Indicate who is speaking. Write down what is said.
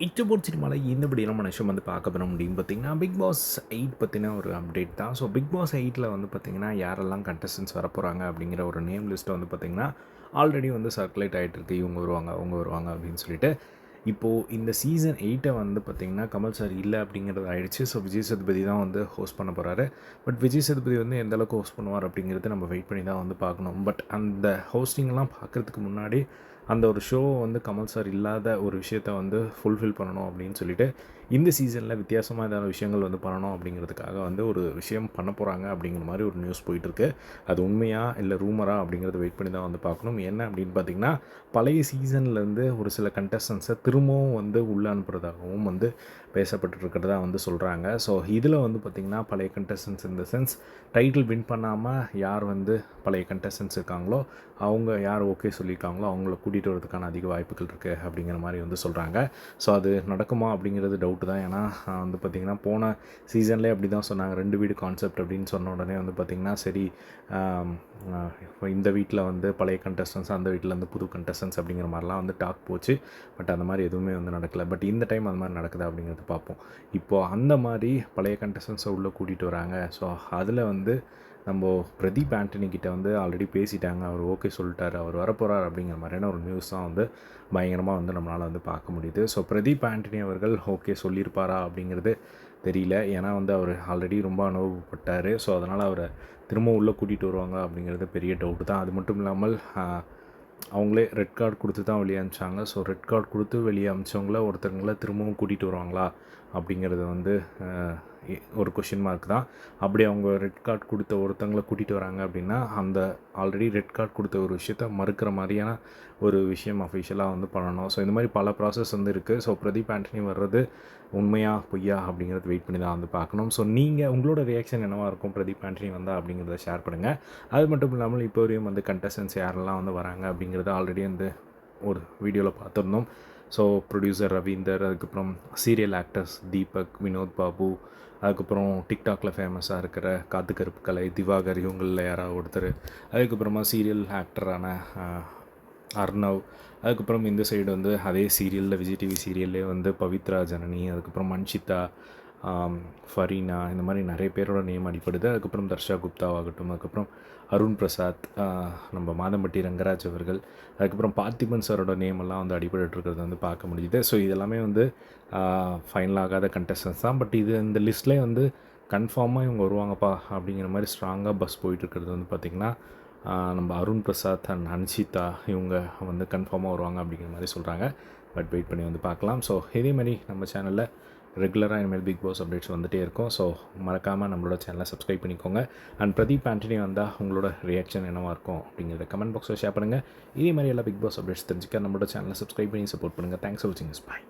Speaker 1: இச்சபோட் சினிமாவில் இந்தபடி நம்ம நிமிஷம் வந்து பார்க்க போகிற முடியும் பார்த்திங்கன்னா பிக் பாஸ் 8 பற்றின ஒரு அப்டேட் தான். ஸோ பிக் பாஸ் 8ல் வந்து பார்த்திங்கன்னா யாரெல்லாம் கண்டஸ்டன்ஸ் வரப்போகிறாங்க அப்படிங்கிற ஒரு நேம் லிஸ்ட்டை வந்து பார்த்திங்கன்னா ஆல்ரெடி வந்து சர்க்குலேட் ஆகிட்டு இருக்கு. இவங்க வருவாங்க அவங்க வருவாங்க அப்படின்னு சொல்லிட்டு இப்போது இந்த சீசன் 8 வந்து பார்த்திங்கன்னா கமல் சார் இல்லை அப்படிங்கிறது ஆயிடுச்சு. ஸோ விஜய் சேதுபதி தான் வந்து ஹோஸ்ட் பண்ண போகிறாரு. பட் விஜய் சேதுபதி வந்து எந்த அளவுக்கு ஹோஸ்ட் பண்ணுவார் அப்படிங்கிறது நம்ம வெயிட் பண்ணி தான் வந்து பார்க்கணும். பட் அந்த ஹோஸ்டிங்லாம் பார்க்குறதுக்கு முன்னாடி அந்த ஒரு ஷோ வந்து கமல் சார் இல்லாத ஒரு விஷயத்த வந்து ஃபுல்ஃபில் பண்ணணும் அப்படின்னு சொல்லிட்டு இந்த சீசனில் வித்தியாசமாக ஏதாவது விஷயங்கள் வந்து பண்ணணும் அப்படிங்கிறதுக்காக வந்து ஒரு விஷயம் பண்ண போகிறாங்க அப்படிங்கிற மாதிரி ஒரு நியூஸ் போயிட்டுருக்கு. அது உண்மையா இல்லை ரூமரா அப்படிங்கிறத வெயிட் பண்ணி தான் வந்து பார்க்கணும். என்ன அப்படின்னு பார்த்திங்கன்னா பழைய சீசன்லேருந்து ஒரு சில கண்டஸ்டன்ஸை திரும்பவும் வந்து உள்ளே அனுப்புறதாகவும் வந்து பேசப்பட்டுருக்கிறதா வந்து சொல்கிறாங்க. ஸோ இதில் வந்து பார்த்திங்கன்னா பழைய கண்டஸ்டன்ஸ் இந்த சென்ஸ் டைட்டில் வின் பண்ணாமல் யார் வந்து பழைய கண்டஸ்டன்ஸ் இருக்காங்களோ அவங்க யார் ஓகே சொல்லியிருக்காங்களோ அவங்கள கூட்டிகிட்டு வரதுக்கான அதிக வாய்ப்புகள் இருக்குது அப்படிங்கிற மாதிரி வந்து சொல்கிறாங்க. ஸோ அது நடக்குமா அப்படிங்கிறது டவுட்டு தான். ஏன்னா வந்து பார்த்திங்கன்னா போன சீசன்லேயே அப்படி தான் சொன்னாங்க. 2 வீடு கான்செப்ட் அப்படின்னு சொன்ன உடனே வந்து பார்த்திங்கன்னா சரி இப்போ இந்த வீட்டில் வந்து பழைய கண்டஸ்டன்ஸ் அந்த வீட்டில் வந்து புது கண்டஸ்டன்ஸ் அப்படிங்கிற மாதிரிலாம் வந்து டாக் போச்சு. பட் அந்த மாதிரி எதுவுமே வந்து நடக்கலை. பட் இந்த டைம் அந்த மாதிரி நடக்குதா அப்படிங்கிறது பார்ப்போம். இப்போது அந்த மாதிரி பழைய கண்டஸ்டன்ஸை உள்ளே கூட்டிகிட்டு வராங்க. ஸோ அதில் வந்து நம்ம பிரதீப் ஆண்டனி கிட்ட வந்து ஆல்ரெடி பேசிட்டாங்க. அவர் ஓகே சொல்லிட்டாரு. அவர் வரப்போகிறார் அப்படிங்கிற மாதிரியான ஒரு நியூஸ் தான் வந்து பயங்கரமாக வந்து நம்மளால் வந்து பார்க்க முடியுது. ஸோ பிரதீப் ஆண்டனி அவர்கள் ஓகே சொல்லியிருப்பாரா அப்படிங்கிறது தெரியல. ஏன்னா வந்து அவர் ஆல்ரெடி ரொம்ப அனுபவப்பட்டார். ஸோ அதனால் அவரை திரும்ப உள்ளே கூட்டிகிட்டு வருவாங்க அப்படிங்கிறது பெரிய டவுட்டு தான். அது மட்டும் இல்லாமல் அவங்களே ரெட் கார்டு கொடுத்து தான் வெளியே அனுப்பிச்சாங்க. ஸோ ரெட் கார்டு கொடுத்து வெளியே அனுப்பிச்சவங்கள ஒருத்தவங்கள திரும்பவும் கூட்டிகிட்டு வருவாங்களா அப்படிங்கிறது வந்து ஒரு கொஷின் மார்க் தான். அப்படி அவங்க ரெட் கார்டு கொடுத்த ஒருத்தவங்கள கூட்டிகிட்டு வராங்க அப்படின்னா அந்த ஆல்ரெடி ரெட் கார்டு கொடுத்த ஒரு விஷயத்த மறுக்கிற மாதிரியான ஒரு விஷயம் அஃபிஷியலாக வந்து பண்ணணும். ஸோ இந்த மாதிரி பல ப்ராசஸ் வந்து இருக்குது. ஸோ பிரதீப் ஆண்டனி வர்றது உண்மையா பொய்யா அப்படிங்கிறது வெயிட் பண்ணி தான் வந்து பார்க்கணும். ஸோ நீங்கள் உங்களோட ரியாக்ஷன் என்னவாக இருக்கும் பிரதீப் ஆண்டனி வந்தால் அப்படிங்கிறத ஷேர் பண்ணுங்கள். அது மட்டும் இல்லாமல் இப்போ வரையும் வந்து கண்டஸ்டன்ஸ் யாரெல்லாம் வந்து வராங்க அப்படிங்கிறத ஆல்ரெடி வந்து ஒரு வீடியோவில் பார்த்துருந்தோம். ஸோ ப்ரொடியூசர் ரவீந்தர், அதுக்கப்புறம் சீரியல் ஆக்டர்ஸ் தீபக், வினோத் பாபு, அதுக்கப்புறம் டிக்டாக்ல ஃபேமஸாக இருக்கிற காத்து கருப்பு கலை, திவாகர், இவங்களில் யாராவது ஒருத்தர், அதுக்கப்புறமா சீரியல் ஆக்டரான அர்ணவ், அதுக்கப்புறம் இந்த சைடு வந்து அதே சீரியலில் விஜய் டிவி சீரியல்லே வந்து பவித்ரா ஜனனி, அதுக்கப்புறம் மன்ஷிதா, ஃபரீனா, இந்த மாதிரி நிறைய பேரோட நேம் அடிப்படுது. அதுக்கப்புறம் தர்ஷா குப்தாவாகட்டும், அதுக்கப்புறம் அருண் பிரசாத், நம்ம மாதம்பட்டி ரங்கராஜ் அவர்கள், அதுக்கப்புறம் பார்த்திபன் சாரோட நேமெல்லாம் வந்து அடிபட்டுருக்கிறது வந்து பார்க்க முடியுது. ஸோ இதெல்லாமே வந்து ஃபைனல் ஆகாத கண்டஸ்டன்ஸ் தான். பட் இது இந்த லிஸ்ட்லேயே வந்து கன்ஃபார்மாக இவங்க வருவாங்கப்பா அப்படிங்கிற மாதிரி ஸ்ட்ராங்காக பஸ் போயிட்டுருக்கிறது வந்து பார்த்திங்கன்னா நம்ம அருண் பிரசாத் அண்ட் ஹன்ஷிதா இவங்க வந்து கன்ஃபார்மாக வருவாங்க அப்படிங்கிற மாதிரி சொல்கிறாங்க. பட் வெயிட் பண்ணி வந்து பார்க்கலாம். ஸோ இதே மாதிரி நம்ம சேனலில் ரெகுலராக இனிமேல் பிக் பாஸ் அப்டேட்ஸ் வந்துகிட்டே இருக்கும். ஸோ மறக்காமல் நம்மளோட சேனலை சப்ஸ்கிரைப் பண்ணிக்கோங்க. அண்ட் பிரதீப் ஆண்டனி வந்தால் உங்களோட ரியாக்ஷன் என்னவாக இருக்கும் அப்படிங்கிறத கமெண்ட் பாக்ஸில் ஷேர் பண்ணுங்கள். இதே மாதிரி எல்லா பிக் பாஸ் அப்டேட்ஸ் தெரிஞ்சுக்க நம்மளோட சேனலை சப்ஸ்கிரைப் பண்ணி சப்போர்ட் பண்ணுங்கள். தேங்க்ஸ் ஃபார் வாட்சிங். பை.